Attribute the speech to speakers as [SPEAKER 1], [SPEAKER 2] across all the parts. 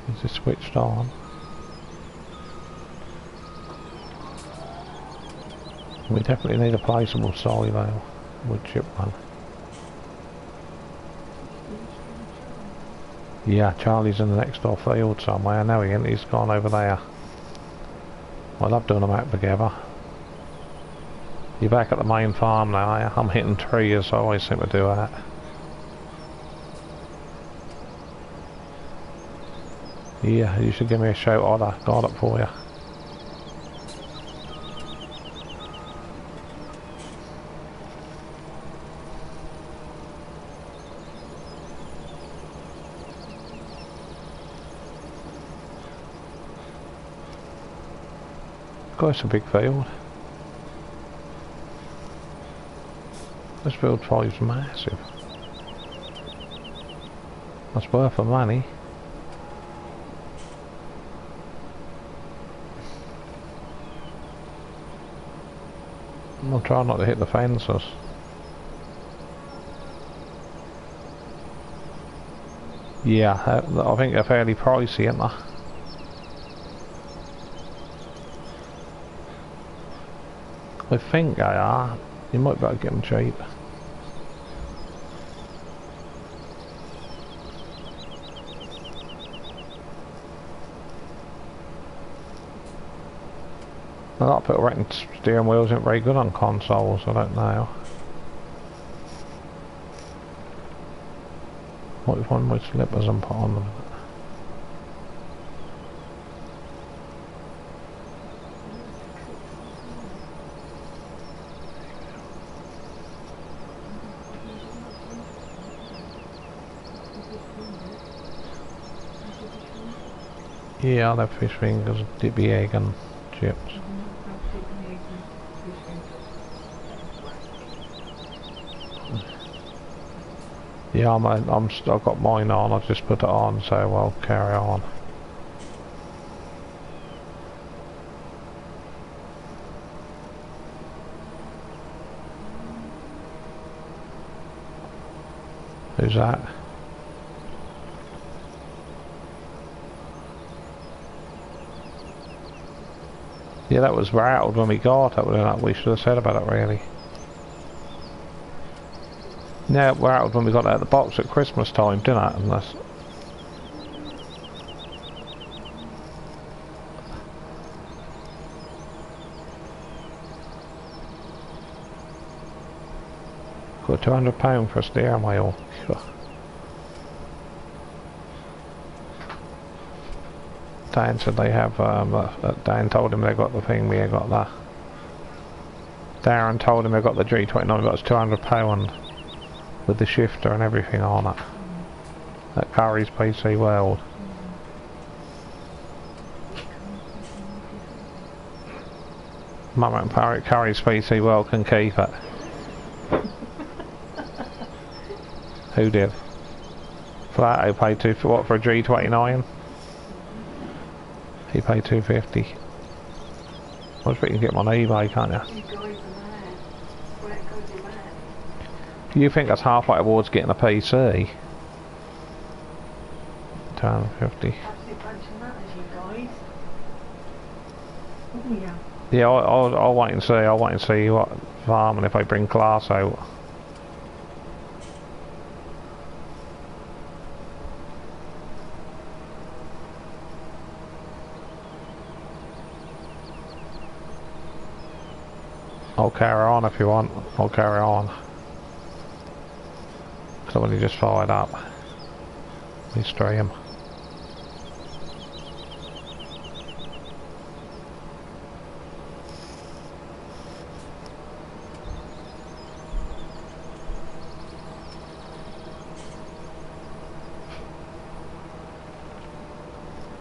[SPEAKER 1] Is this switched on? We definitely need a placeable silo wood chip one. Yeah, Charlie's in the next door field somewhere. No, he ain't. He's gone over there. I love doing them out together. You're back at the main farm now, are you? I'm hitting trees, so I always seem to do that. Yeah, you should give me a shout. I'd got it for you. God, it's a big field. This field 5's massive. That's worth the money. I'll try not to hit the fences. Yeah, I think they're fairly pricey, aren't they? I think they are. You might better get them cheap. A lot of people reckon steering wheels aren't very good on consoles, I don't know. What if one of my slippers and put on them? Yeah, I'll have fish fingers, dippy egg and chips. Yeah, I've got mine on, I've just put it on, so I'll carry on. Who's that? Yeah, that was rattled when we got it, we should have said about it really. Yeah, it rattled when we got out of the box at Christmas time, didn't it? Unless... Got £200 for a steering wheel. Dan said they have, Dan told him they got the thing, we got that. Darren told him they got the G29, but it's £200 with the shifter and everything on it. At Curry's PC World. Mum and Parrot Curry's PC World can keep it. Who did? Flato paid what for a G29? He paid $250. I was thinking you can get them on eBay, can't you? You think that's halfway towards getting a PC? $250. Yeah, I'll wait and see. I'll wait and see what farm and if I bring class out. I'll carry on if you want. I'll carry on. Because I've only just fired up. We stream.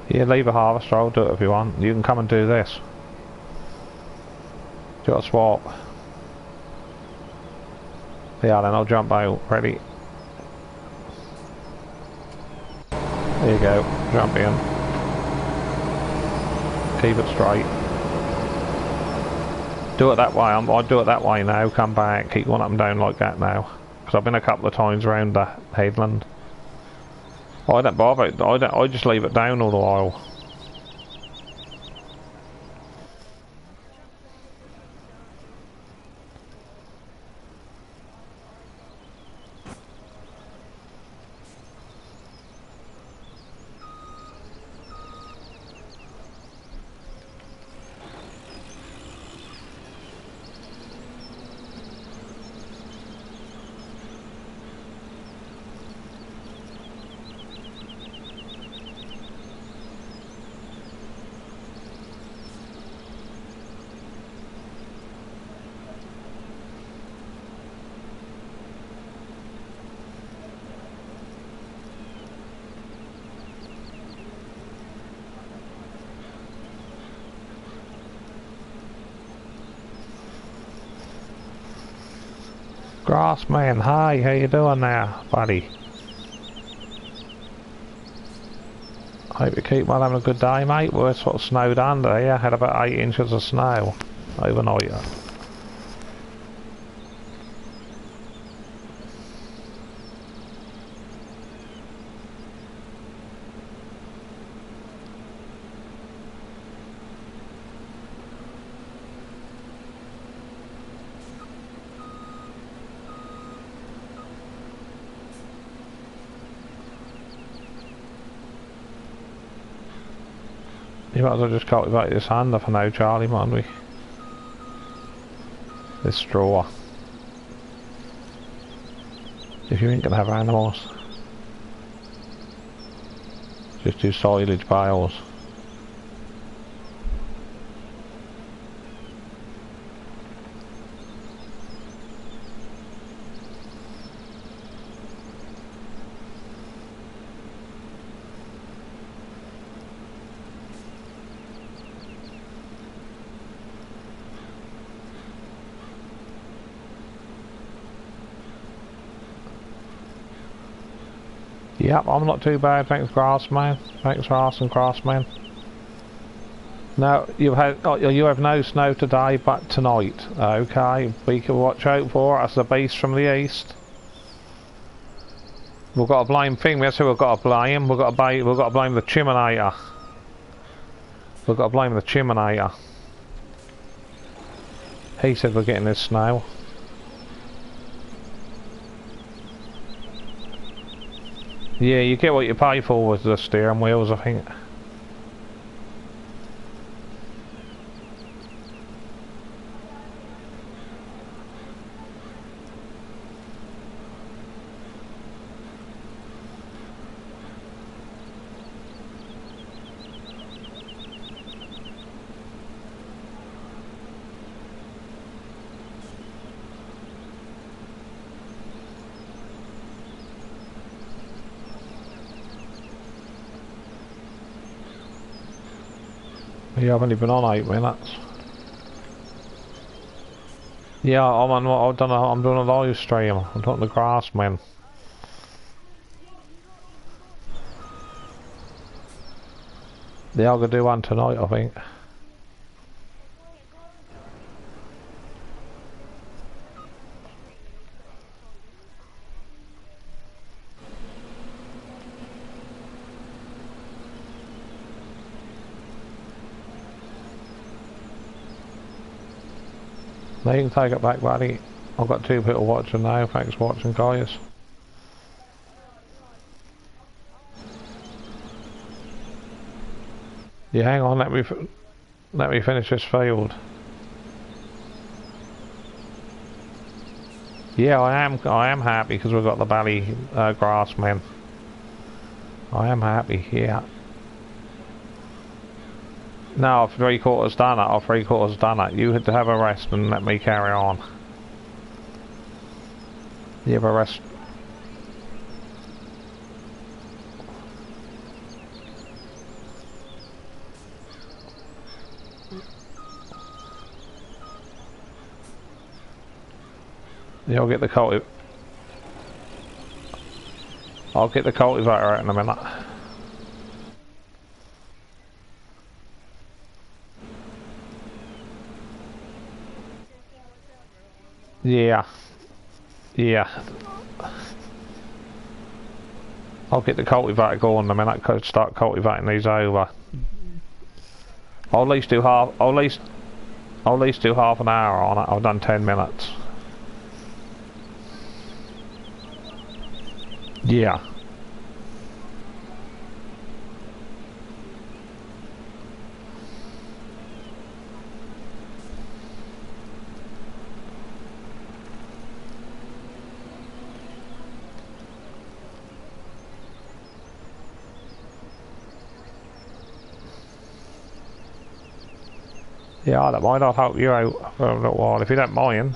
[SPEAKER 1] Yeah, leave a harvester, I'll do it if you want. You can come and do this. Do you want to swap? Yeah, then I'll jump out. Ready? There you go. Jump in. Keep it straight. Do it that way. I'll do it that way now. Come back. Keep going up and down like that now. Because I've been a couple of times around the headland. I don't bother. I just leave it down all the while. Grassman, hi, how you doing there, buddy? Hope you keep well, having a good day, mate. We're sort of snowed under here, had about 8 inches of snow overnight. You might as well just cultivate this hand for now, Charlie, mightn't we? This straw. If you ain't gonna have animals, just do silage bales. Yep, I'm not too bad, thanks Grassman. Thanks for asking, Grassman. No, you have no snow today, but tonight. Okay, we can watch out for it. That's the beast from the east. We've got to blame thing. That's who we've got to blame. We've got to blame the Chiminator. We've got to blame the Chiminator. He said we're getting this snow. Yeah, you get what you pay for with the steering wheels, I think. You haven't even on 8 minutes. Yeah, I'm doing a live stream. I'm doing the Grassman. Yeah, I'm gonna do one tonight, I think. No, you can take it back, buddy. I've got 2 people watching now. Thanks for watching, guys. Yeah, hang on. Let me finish this field. Yeah, I am happy because we've got the Bally Grassman. I am happy. Yeah. No, I've 3/4 done it. I've 3/4 done it. You had to have a rest and let me carry on. You have a rest. Yeah, I'll get the cultivator out in a minute. Yeah. Yeah. I'll get the cultivator going in a minute. Could start cultivating these over. I'll at least do half. I'll at least do half an hour on it. I've done 10 minutes. Yeah. Yeah, I don't mind. I'll help you out for a little while if you don't mind.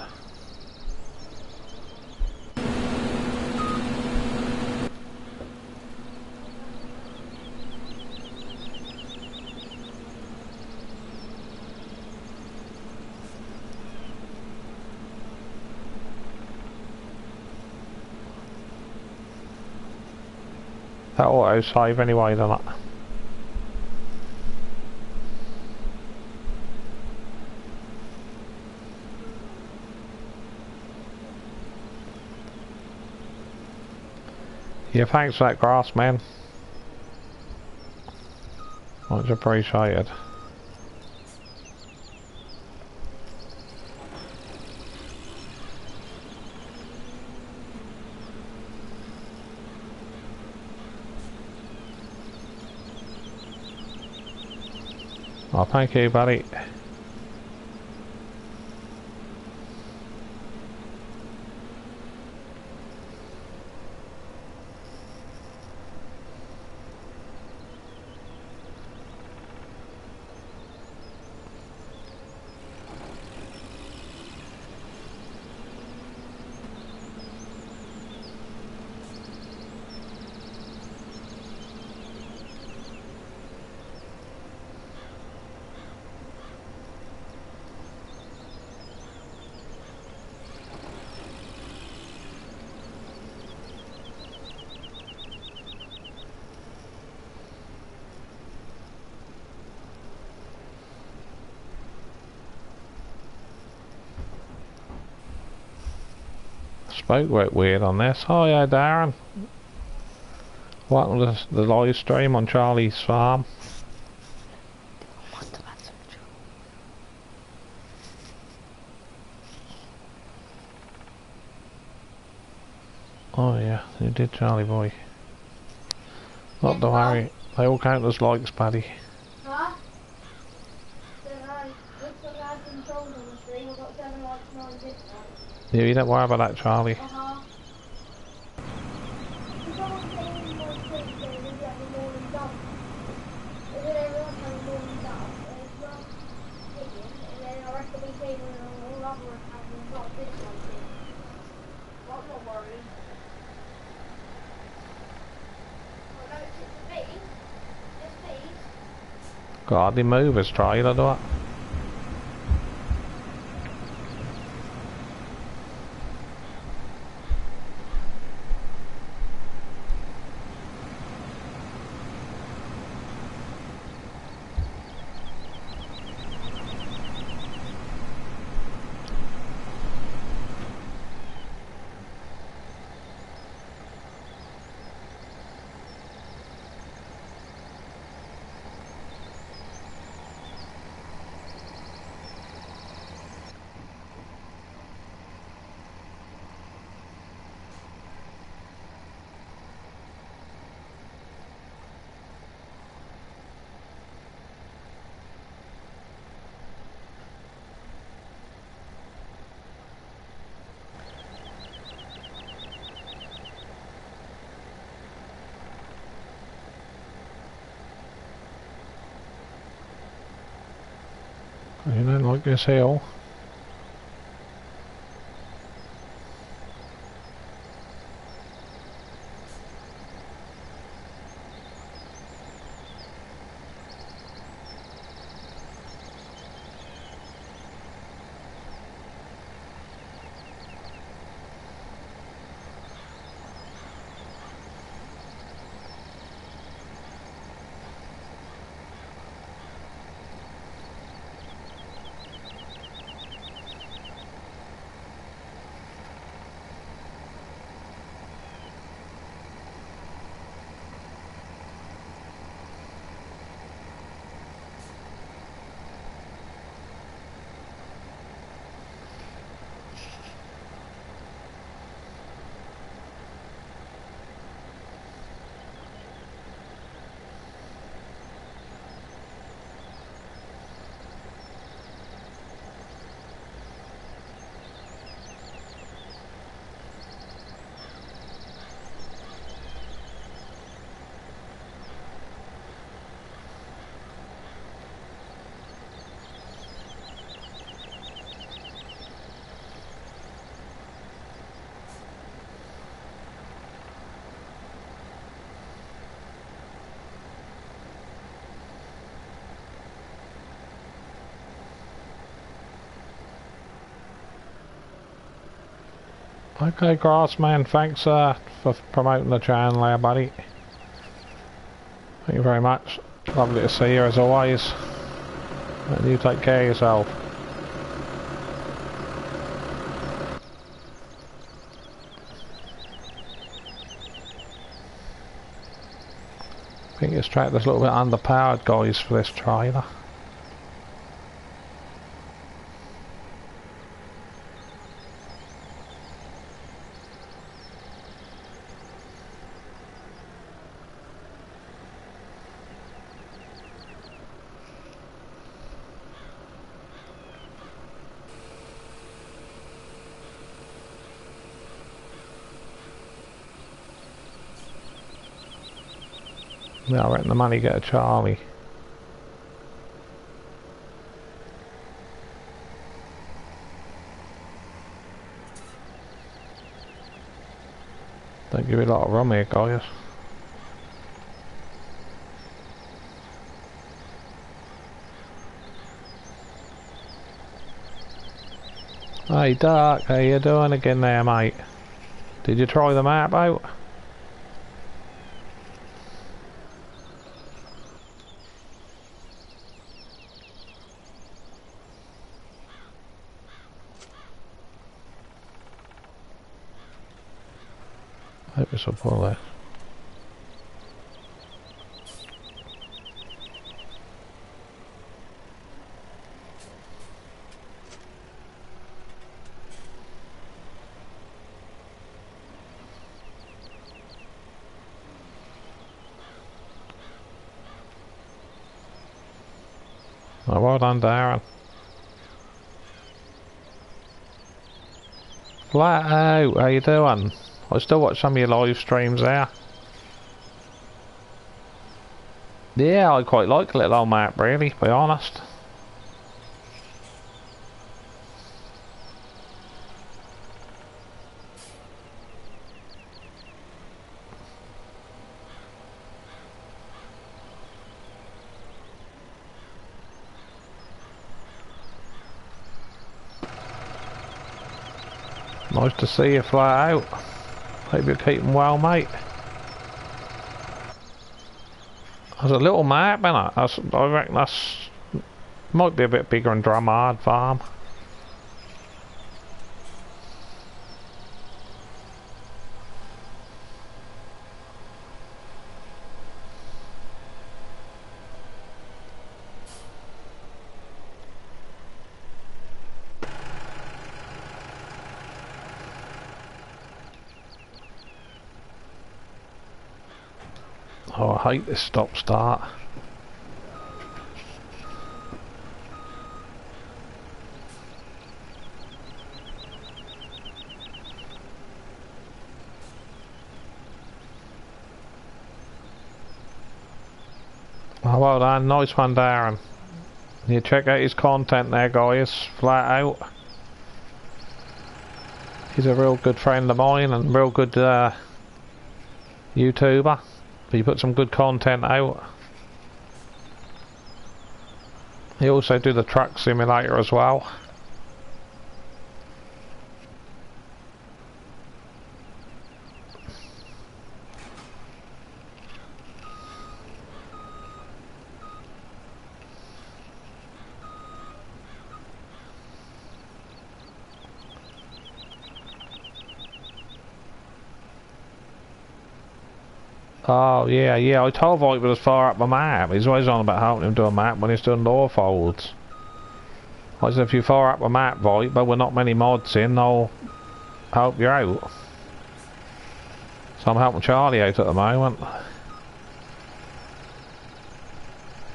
[SPEAKER 1] That auto save anyway, doesn't it? Yeah, thanks for that grass, man. Much appreciated. Oh, thank you, buddy. Spoke went weird on this. Oh yeah, Darren. Welcome to the live stream on Charlie's farm. Oh yeah, you did, Charlie boy. Not to worry, they all count as likes, Paddy.
[SPEAKER 2] Huh? Don't know. Looks like I had some trolls on the stream. I've got 7 likes, 9 dislikes.
[SPEAKER 1] Yeah, you don't worry about that, Charlie.
[SPEAKER 2] Uh-huh. If someone came in my stream saying we'd have a morning dump, and then everyone had a morning dump, and it's not hitting, and then I reckon we came in on all other accounts and got dislikes in. But I'm not worried. Oh no, it's just me. Just me.
[SPEAKER 1] God, the movers trailer, do it. You don't like this hill? Okay, Grassman, thanks for promoting the channel there, buddy. Thank you very much. Lovely to see you as always. And you take care of yourself. I think this tractor's a little bit underpowered, guys, for this trailer. Yeah, I reckon the money get a Charlie. Don't give me a lot of rum here, guys. Hey Doc, how you doing again there, mate? Did you try the map out? Hope this will pull this. Oh, well done, Darren. Flat out, how you doing? I still watch some of your live streams there. Yeah, I quite like a little old map, really, to be honest. Nice to see you fly out. Hope you're keeping well, mate. There's a little map, innit? I reckon that's... might be a bit bigger than Drummond Farm. Oh, I hate this stop-start. Oh, well done. Nice one, Darren. You check out his content there, guys. Flat out. He's a real good friend of mine and real good YouTuber. He put some good content out. He also do the truck simulator as well. Oh yeah, I told Voight was far up the map. He's always on about helping him do a map when he's doing law folds. I said if you're far up the map, Voight, but we're not many mods in, I'll help you out. So I'm helping Charlie out at the moment.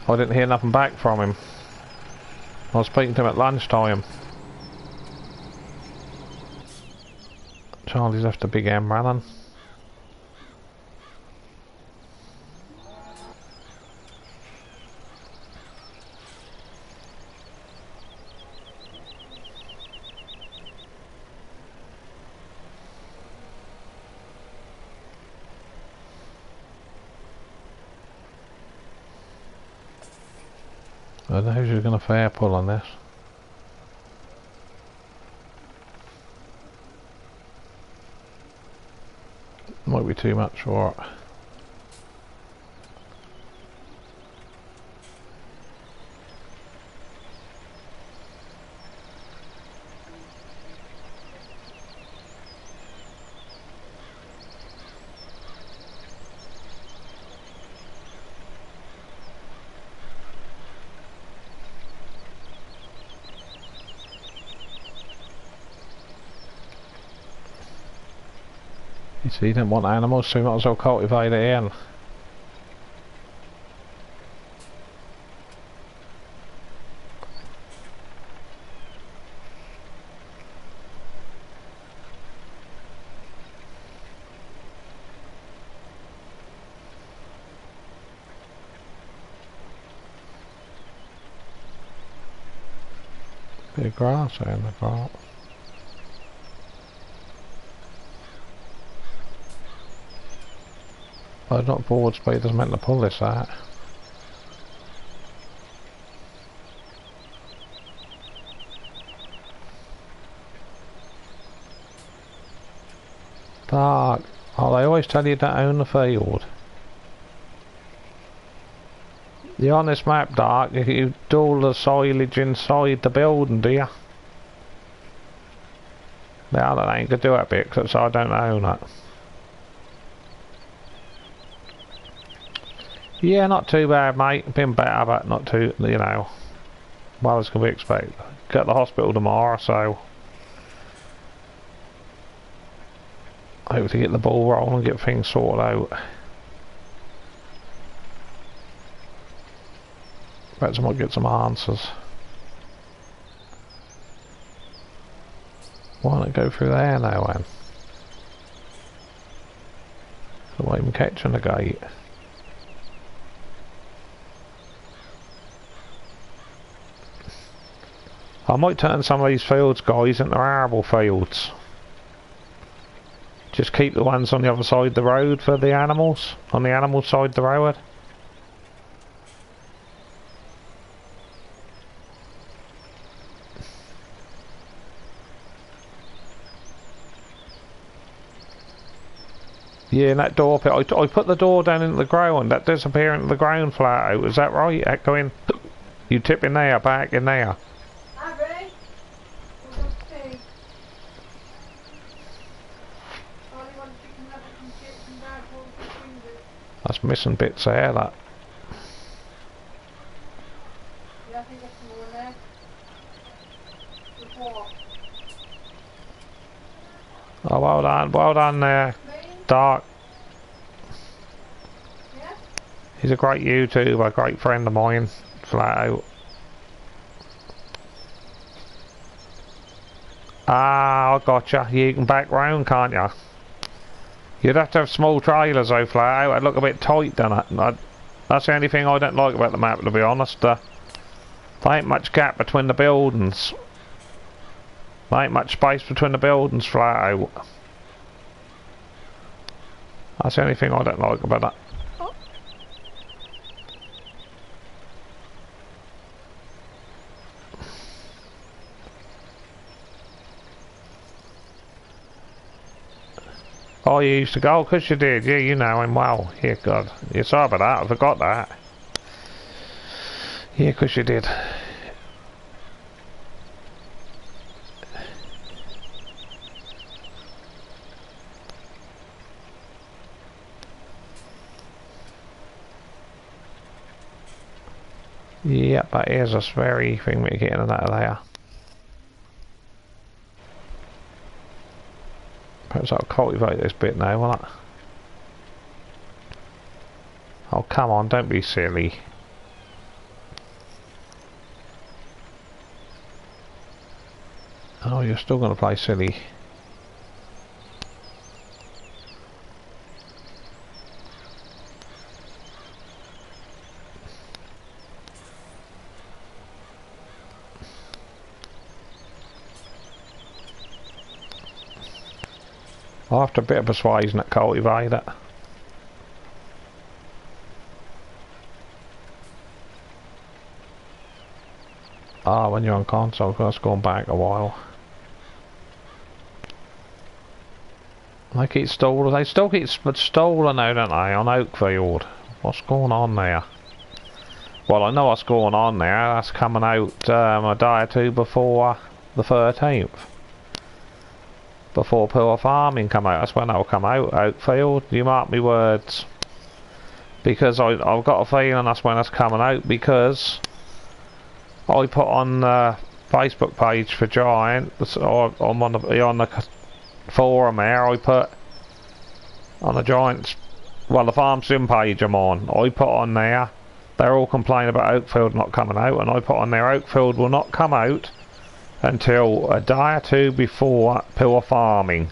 [SPEAKER 1] I didn't hear nothing back from him. I was speaking to him at lunchtime. Charlie's left the big M running. I don't know who's going to fair pull on this. Might be too much for it. You see, you don't want animals, so you might as well cultivate it in. Bit of grass in the crop. Oh, not forward speed, doesn't meant to pull this out. Dark. Oh, they always tell you to own the field. You're on this map, Dark, you do all the silage inside the building, do you? Yeah, that ain't gonna do that bit, because I don't own it. Yeah, not too bad, mate. Been better, but not too, you know, well as can be expected. Go to the hospital tomorrow, so hopefully get the ball rolling and get things sorted out. Perhaps I might get some answers. Why don't I go through there now then? I'm not even catching the gate. I might turn some of these fields, guys, into arable fields. Just keep the ones on the other side of the road for the animals, on the animal side of the road. Yeah, and that door pit, I put the door down into the ground, that disappear into the ground flat out, is that right? Echoing, you tip in there, back in there. That's missing bits there, that.
[SPEAKER 2] Yeah, I think there's some more in there. Before.
[SPEAKER 1] Oh, well done there, Dark.
[SPEAKER 2] Yeah?
[SPEAKER 1] He's a great YouTuber, a great friend of mine, flat out. Ah, I gotcha. You can back round, can't you? You'd have to have small trailers though, flat out. It'd look a bit tight, doesn't it? That's the only thing I don't like about the map, to be honest. There ain't much gap between the buildings. There ain't much space between the buildings, flat out. That's the only thing I don't like about that. Oh, you used to go? Of course you did. Yeah, you know him well. Yeah, God. Yeah, sorry about that. I forgot that. Yeah, of course you did. Yep, that is a very thing we're getting out of there. Perhaps I'll cultivate this bit now, won't I? Oh, come on, don't be silly. Oh, you're still going to play silly. After a bit of persuasion at cultivate it. Ah, when you're on console, that's gone back a while. They keep stalling. They still keep stalling now, don't they, on Oakfield? What's going on there? Well, I know what's going on there. That's coming out a day or two before the 13th. Before Poor Farming come out. That's when that'll come out, Oakfield. You mark me words. Because I've got a feeling that's when it's coming out, because I put on the Facebook page for Giant, or I'm on the forum there, I put on the Giants, well, the Farm Sim page I'm on, I put on there, they're all complaining about Oakfield not coming out, and I put on there, Oakfield will not come out until a day or two before Pure Farming.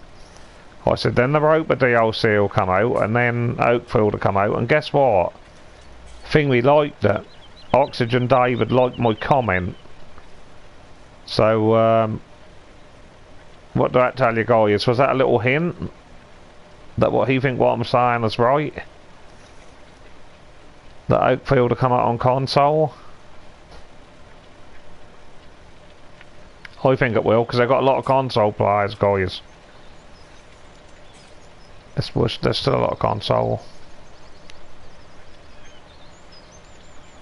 [SPEAKER 1] I said then the Roper DLC will come out, and then Oakfield will come out, and guess what? Thingy liked it. Oxygen David liked my comment. So, what did that tell you guys? Was that a little hint? That what he think what I'm saying is right? That Oakfield will come out on console? I think it will, because they've got a lot of console players, guys. There's still a lot of console.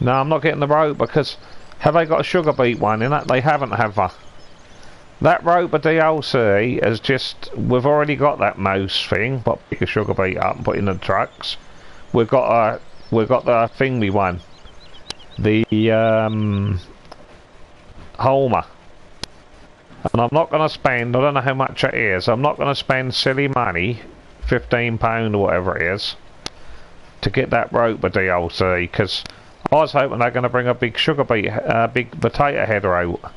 [SPEAKER 1] No, I'm not getting the rope, because have they got a sugar beet one in it? They haven't, have they? That Roper DLC is just, we've already got that mouse thing, but pick a sugar beet up and put in the trucks. We've got the thingy one, the Homer, and I'm not going to spend, I don't know how much it is, I'm not going to spend silly money, £15 or whatever it is, to get that Roper DLC, because I was hoping they're going to bring a big sugar beet, big potato header out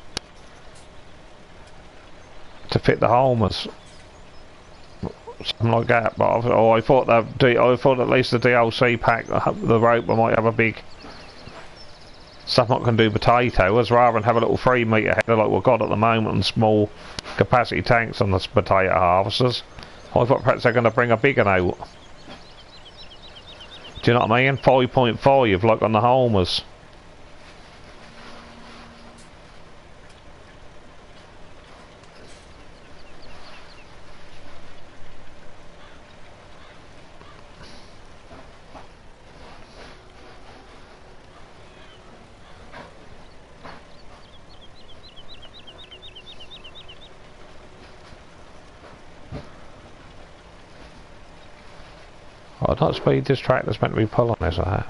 [SPEAKER 1] to fit the Homers, something like that. But I thought at least the DLC pack, the Roper might have a big something that can do potatoes, rather than have a little 3 metre header like we've got at the moment and small capacity tanks on the potato harvesters. I thought perhaps they're going to bring a big one out. Do you know what I mean? 5.5 like on the Homers. Well, not speed this tractor's meant to be pulling, is that?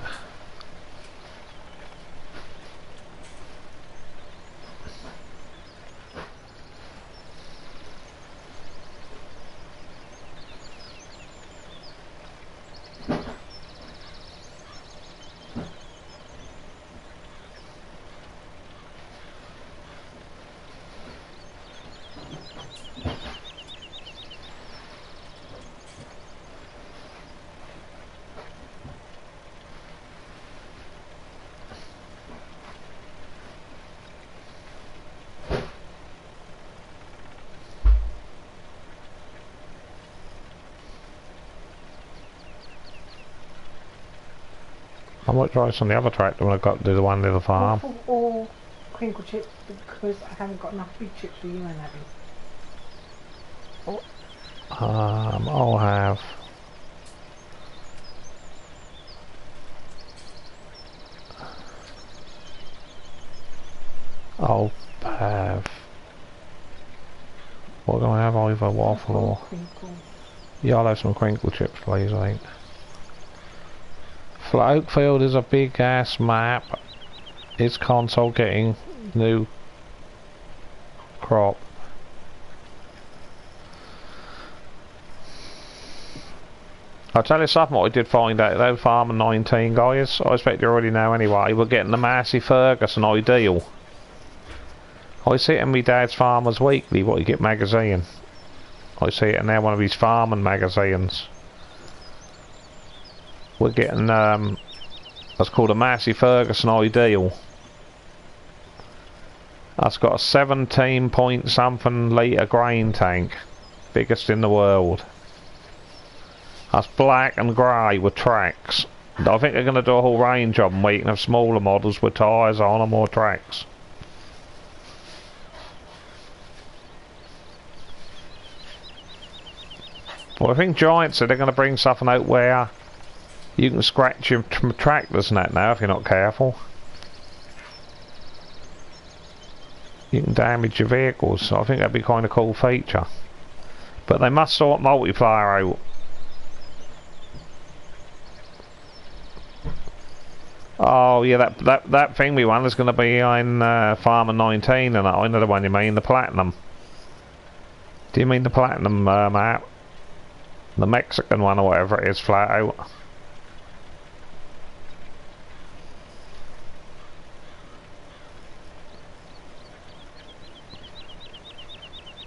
[SPEAKER 1] I might try some of the other tractor when I've got to do the one near the farm.
[SPEAKER 3] Or crinkle chips, because I haven't got enough big chips for you and Abby.
[SPEAKER 1] I'll have... I'll have... What do I have? Either waffle or... Yeah, I'll have some crinkle chips, please, I think. Oakfield is a big ass map. Is console getting new crop? I'll tell you something what I did find out though, Farmer 19 guys, I expect you already know anyway, we're getting the Massey Ferguson ideal. I see it in my dad's Farmers Weekly, what you get magazine. I see it in there, one of his farming magazines. We're getting, that's called a Massey Ferguson Ideal. That's got a 17 point something litre grain tank. Biggest in the world. That's black and grey with tracks. I think they're going to do a whole range of them where you can have smaller models with tyres on them or tracks. Well, I think Giant said they're going to bring something out where you can scratch your tractors and that now if you're not careful. You can damage your vehicles, so I think that'd be kind of cool feature. But they must sort multiplayer out. Oh yeah, that thing we won is going to be in Farmer 19, and I know the one you mean, the Platinum. Do you mean the Platinum map? The Mexican one or whatever it is, flat out.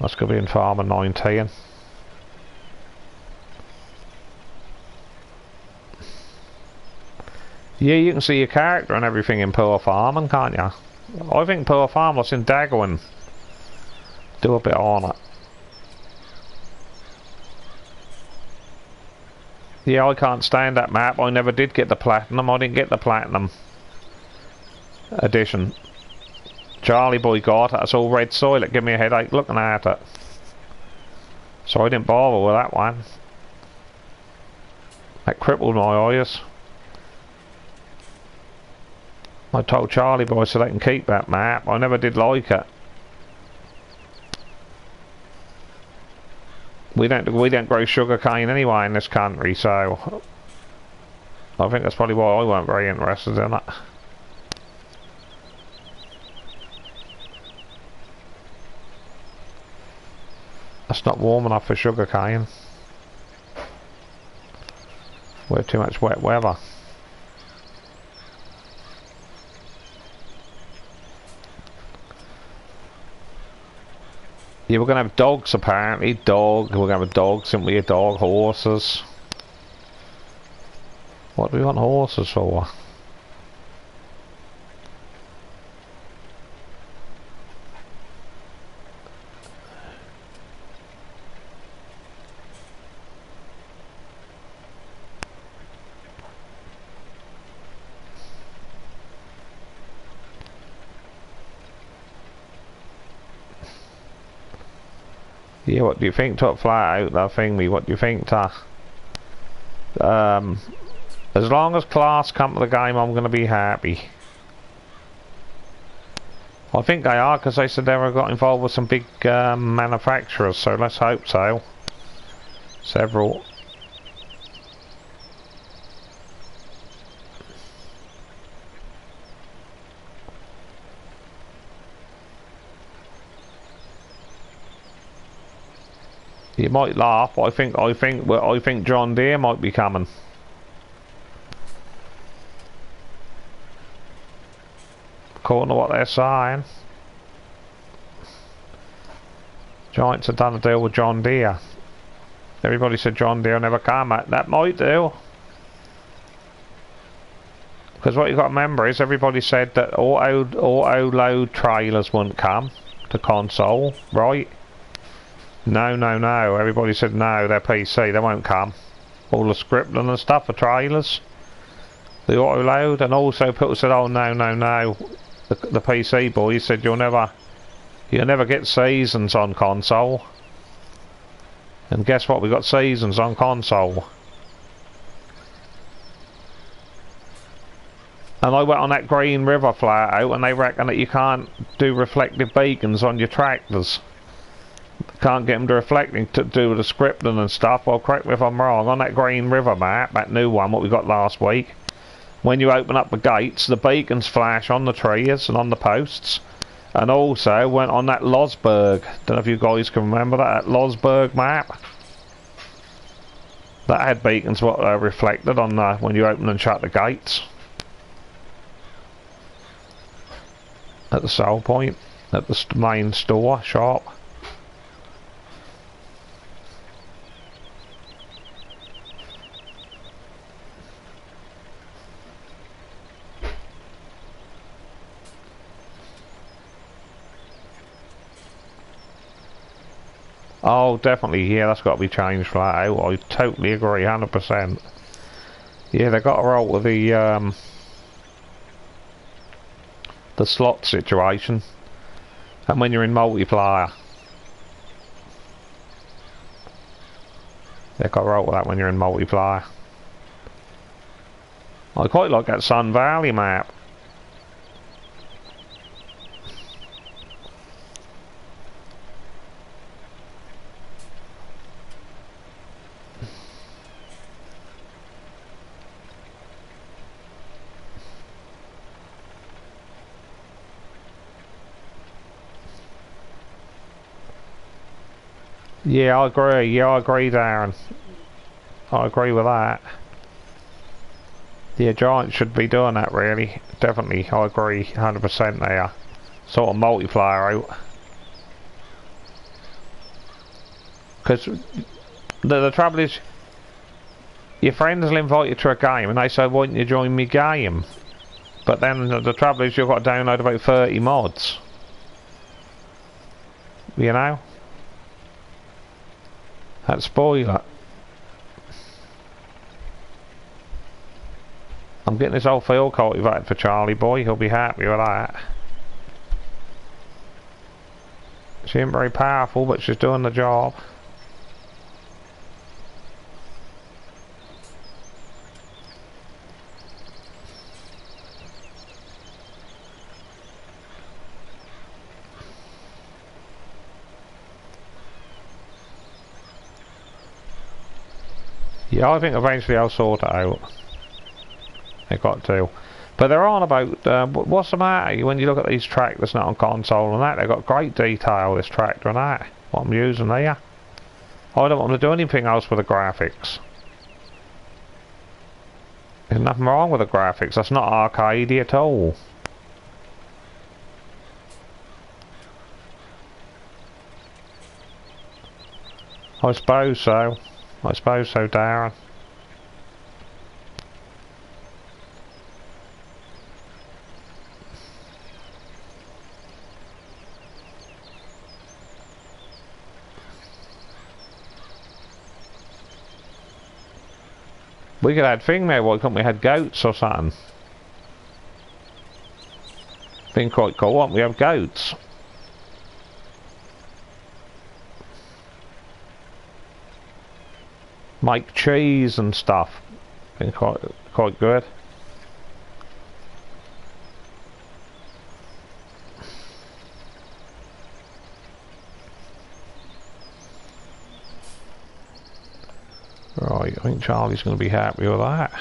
[SPEAKER 1] That's going to be in Farmer 19. Yeah, you can see your character and everything in Poor Farming, can't you? I think Poor Farmers in Dagwin do a bit on it. Yeah, I can't stand that map. I never did get the Platinum. I didn't get the Platinum edition. Charlie Boy got it. It's all red soil. It gave me a headache looking at it. So I didn't bother with that one. That crippled my eyes. I told Charlie Boy so they can keep that map. I never did like it. We don't grow sugar cane anyway in this country, so I think that's probably why I weren't very interested in it. That's not warm enough for sugar cane. We're too much wet weather. Yeah, we're gonna have dogs apparently. We're gonna have dogs, and we have dog horses. What do we want horses for? Yeah, what do you think? Top flat out that thing, what do you think, Ta? As long as class come to the game, I'm going to be happy. I think they are, because they said they were got involved with some big manufacturers, so let's hope so. Several. You might laugh, but I think John Deere might be coming. According to what they're saying. Giants have done a deal with John Deere. Everybody said John Deere never come. That might do. Because what you've got to remember is everybody said that auto load trailers wouldn't come to console, right? No. Everybody said no, they're PC, they won't come. All the scripting and stuff for trailers. The auto load, and also people said, oh no. The PC boys said you'll never get seasons on console. And guess what? We got seasons on console. And I went on that Green River flat out, and they reckon that you can't do reflective beacons on your tractors. Can't get them to reflecting to do with the scripting and stuff. Well, correct me if I'm wrong. On that Green River map, that new one, what we got last week, when you open up the gates, the beacons flash on the trees and on the posts. And also went on that Losberg. Don't know if you guys can remember that Losberg map. That had beacons what reflected on when you open and shut the gates. At the sell point, at the main store shop. Oh, definitely, yeah, that's got to be changed flat out. I totally agree, 100%. Yeah, they got to roll with the slot situation. And when you're in multiplayer. They've got to roll with that when you're in multiplayer. I quite like that Sun Valley map. Yeah, I agree. Yeah, I agree, Darren. I agree with that. Yeah, Giants should be doing that, really. Definitely, I agree 100% there. Sort of multiplayer out. Because the trouble is, your friends will invite you to a game and they say, why don't you join me game? But then the trouble is, you've got to download about 30 mods. You know? That spoil it. I'm getting this old field cultivated for Charlie boy, he'll be happy with that. She ain't very powerful, but she's doing the job. Yeah, I think eventually I'll sort it out. They've got to. But they're on about, what's the matter when you look at these tractors not on console and that, they've got great detail, this tractor and that, what I'm using there. I don't want them to do anything else with the graphics. There's nothing wrong with the graphics, that's not arcadey at all. I suppose so. I suppose so, Darren. We could have thing there, why couldn't we have goats or something? Been quite cool, won't we have goats? Make cheese and stuff. Been quite good. Right, I think Charlie's going to be happy with that.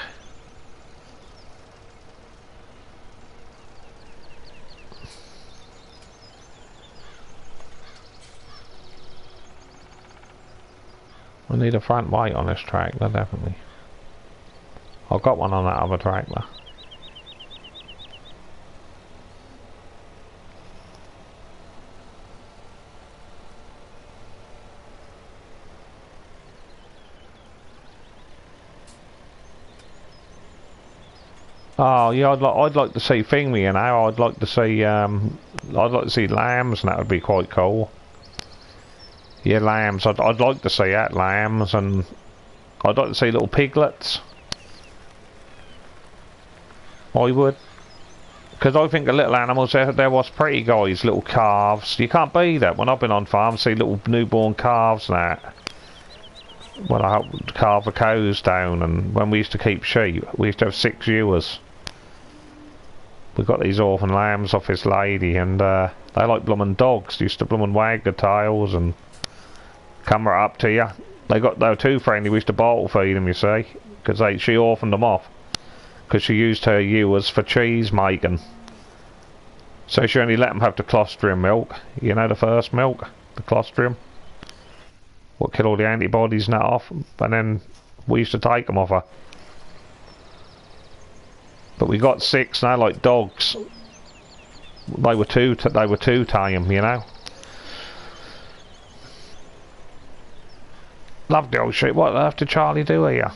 [SPEAKER 1] I need a front weight on this tractor, definitely. I've got one on that other tractor. Oh yeah, I'd like to see thingy, you know. I'd like to see lambs, and that would be quite cool. Yeah, lambs. I'd like to see that, lambs, and I'd like to see little piglets. I would, because I think the little animals they're what's pretty, guys. Little calves. You can't beat that. When I've been on farms, see little newborn calves and that. When I helped calve the cows down, and when we used to keep sheep, we used to have 6 ewes. We got these orphan lambs off this lady, and they like bloomin' dogs. They used to bloomin' wag their tails and come right up to you. They were too friendly. We used to bottle feed them, you see, because she orphaned them off because she used her ewes for cheese making. So she only let them have the colostrum milk. You know, the first milk, the colostrum, what killed all the antibodies and that off, and then we used to take them off her. But we got 6 now, like dogs. They were too tame, you know. Love the old shit. What the earth did Charlie do here?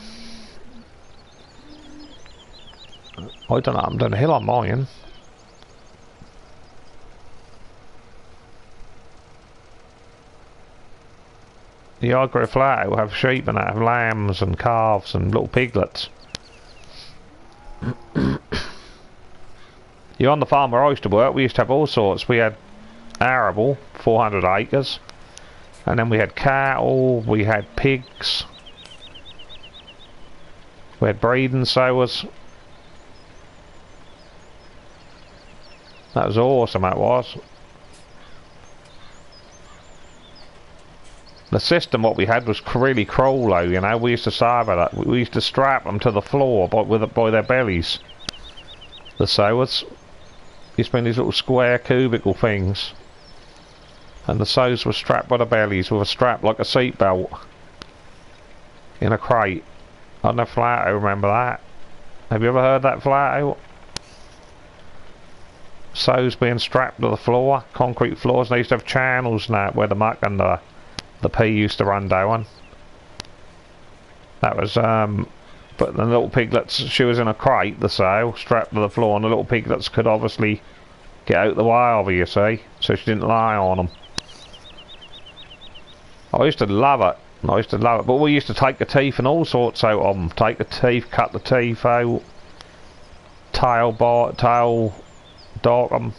[SPEAKER 1] I don't know. I'm down the hill on mine. The Agri flat will have sheep and that, have lambs and calves and little piglets. You're on the farm where I used to work, we used to have all sorts. We had arable, 400 acres, and then we had cattle, we had pigs, We had breeding sowers. That was awesome, that was. The system what we had was really cruel though, you know. We used to say about that. We used to strap them to the floor by their bellies. The sowers. Used to be these little square cubicle things. And the sows were strapped by the bellies with a strap like a seat belt. In a crate. I don't know if Flato remember that. Have you ever heard that, Flato? Sows being strapped to the floor. Concrete floors. They used to have channels now where the muck and the pea used to run down. That was but the little piglets, she was in a crate, the sow, strapped to the floor, and the little piglets could obviously get out the way of her, you see, so she didn't lie on them. I used to love it. But we used to take the teeth and all sorts out of them. Take the teeth, cut the teeth out, tail dog them.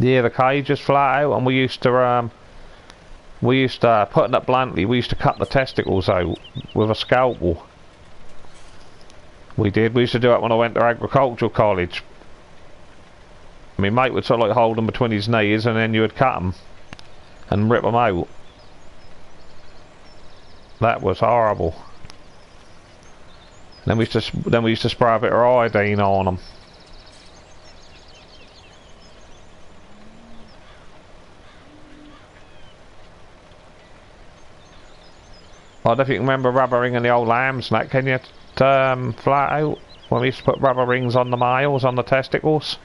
[SPEAKER 1] Yeah, the cages flat out, and we used to putting it bluntly, we used to cut the testicles out with a scalpel. We did. We used to do it when I went to agricultural college. My mate would sort of like hold them between his knees, and then you would cut them and rip them out. That was horrible. Then we used to spray a bit of iodine on them. I don't know if you can remember rubber ringing the old lambs and that, can you, flat out? When we used to put rubber rings on the males, on the testicles.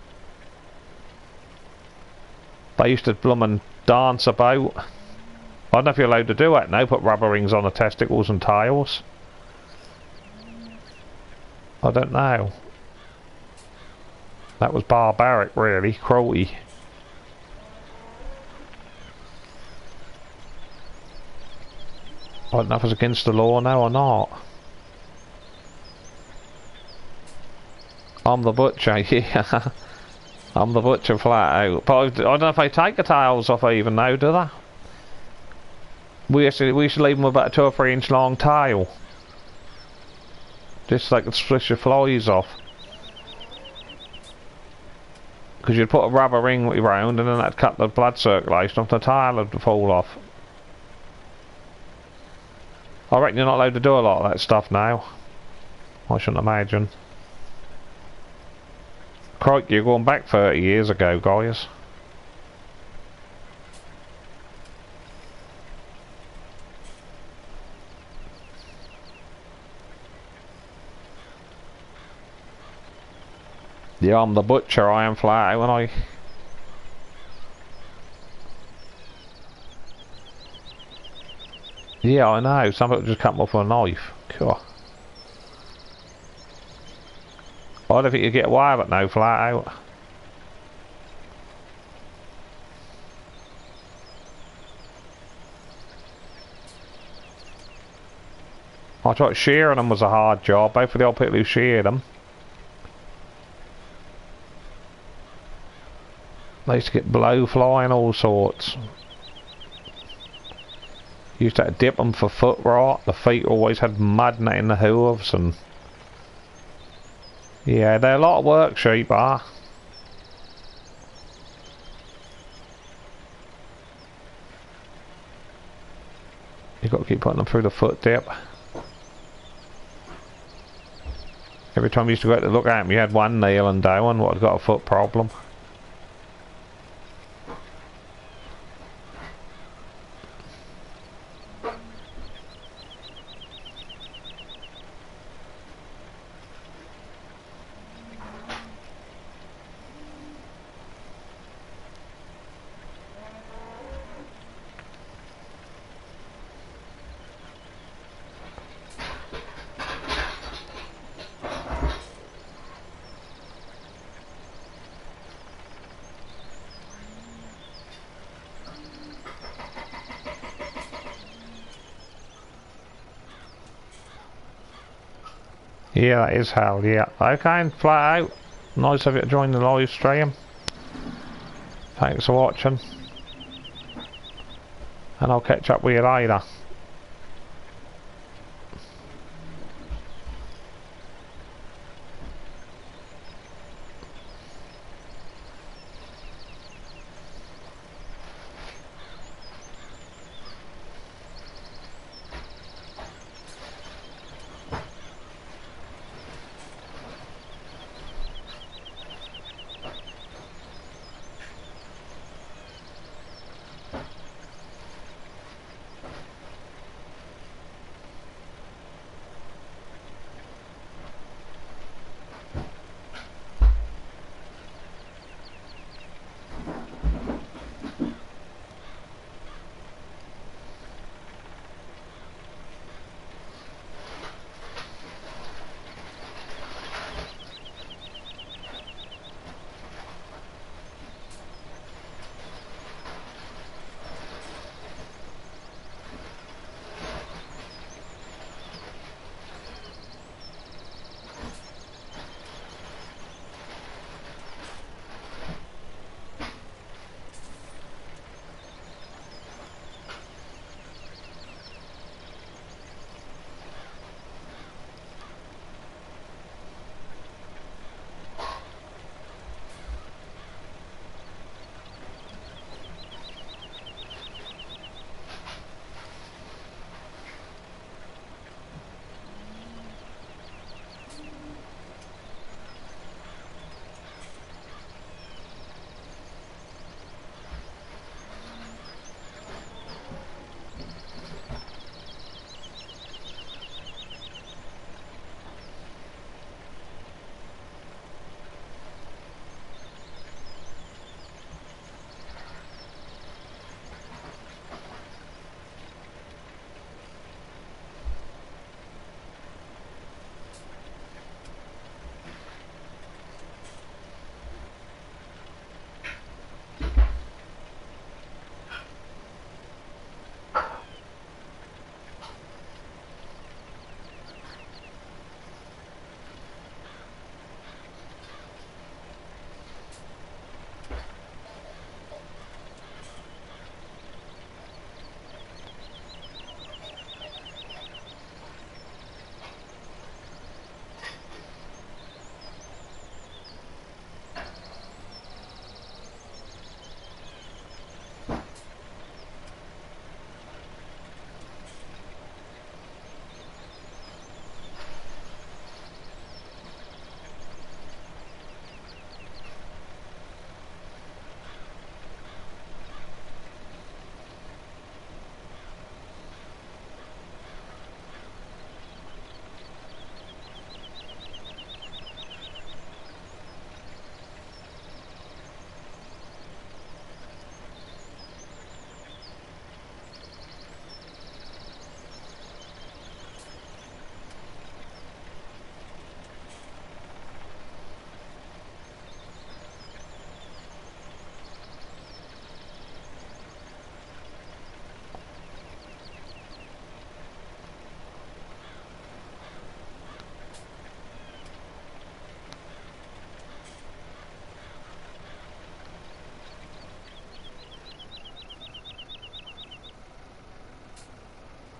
[SPEAKER 1] They used to bloomin' dance about. I don't know if you're allowed to do that now, put rubber rings on the testicles and tails. I don't know. That was barbaric, really, cruelty. I don't know if it's against the law now or not. I'm the butcher, yeah. I'm the butcher flat out. But I don't know if they take the tails off even now, do they? We used to leave them with about a 2 or 3 inch long tail. Just so they could swish the flies off. Because you'd put a rubber ring round and then that'd cut the blood circulation off, the tail would fall off. I reckon you're not allowed to do a lot of that stuff now. I shouldn't imagine. Crikey, you're going back 30 years ago, guys. Yeah, I'm the butcher, I am flat out when I... Yeah, I know. Some people just cut them off with a knife. God. I don't think you get away with it now, flat out. I thought shearing them was a hard job, both for the old people who sheared them. They used to get blowfly and all sorts. Used to dip them for foot rot. The feet always had mud in the hooves, and yeah, they're a lot of work, sheep are. You've got to keep putting them through the foot dip. Every time you used to go out to look at them, you had one kneeling down what had got a foot problem. Yeah, that is hell, yeah. Okay, flat out. Nice of you to join the live stream. Thanks for watching. And I'll catch up with you later.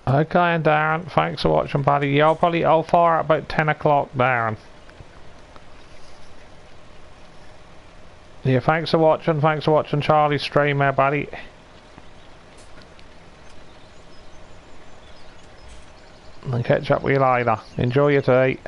[SPEAKER 1] Okay, and Darren, thanks for watching, buddy. Yeah, I'll fire at about 10 o'clock, Darren. Yeah, thanks for watching Charlie's stream there, buddy. And catch up with you later. Enjoy your tea.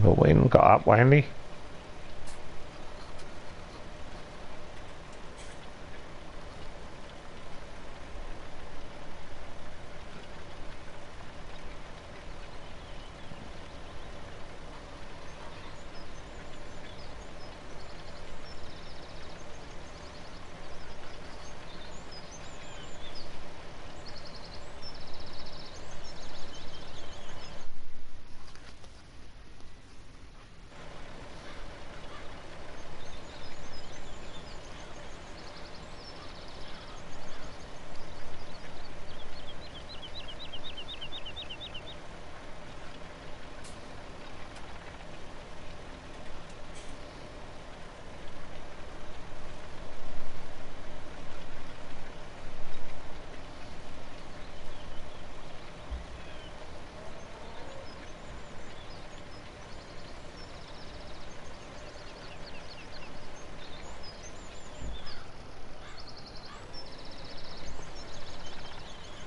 [SPEAKER 1] The wind got up, Wendy.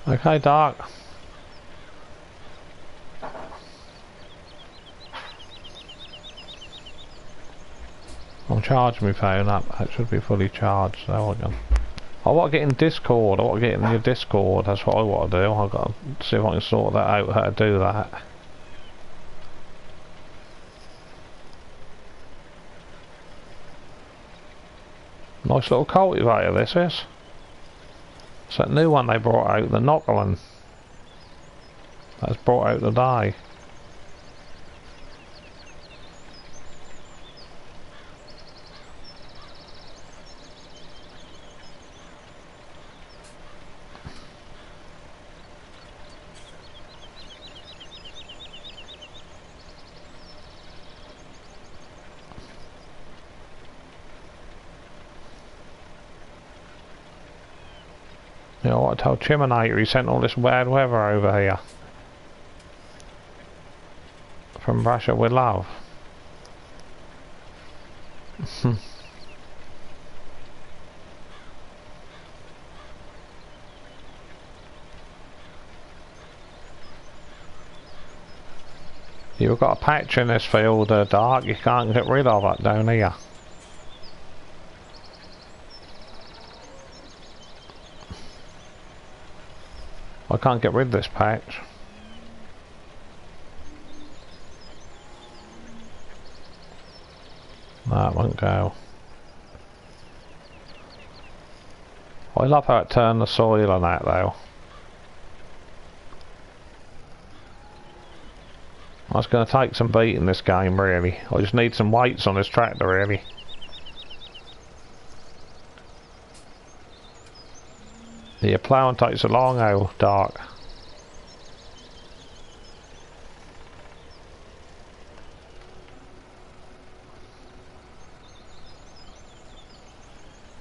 [SPEAKER 1] Okay, Doc. I'm charging my phone up. That should be fully charged. So I can. I want to get in Discord. I want to get in your Discord. That's what I want to do. I've got to see if I can sort that out, how to do that. Nice little cultivator this is. It's that new one they brought out, the Knockerland. That's brought out today. You know what I told Chiminator, he sent all this bad weather over here. From Russia with love. You've got a patch in this field, Dark, you can't get rid of it down here. I can't get rid of this patch. No, it won't go. I love how it turned the soil on that though. That's going to take some beating this game really. I just need some weights on this tractor really. Yeah, ploughing takes a long old Dark.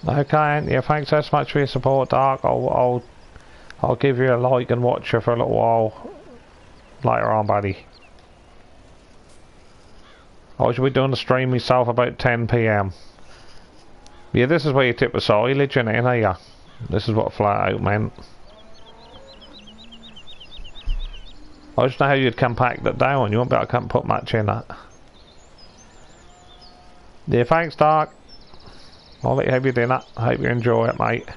[SPEAKER 1] Okay, yeah, thanks so much for your support, Dark. I'll give you a like and watch you for a little while later on, buddy. I should be doing the stream myself about 10 PM. Yeah, this is where you tip the silage in here. This is what flat out meant. I just know how you'd compact it down. You won't be able to put much in it. Yeah, thanks, Dark. I'll let you have your dinner. I hope you enjoy it, mate.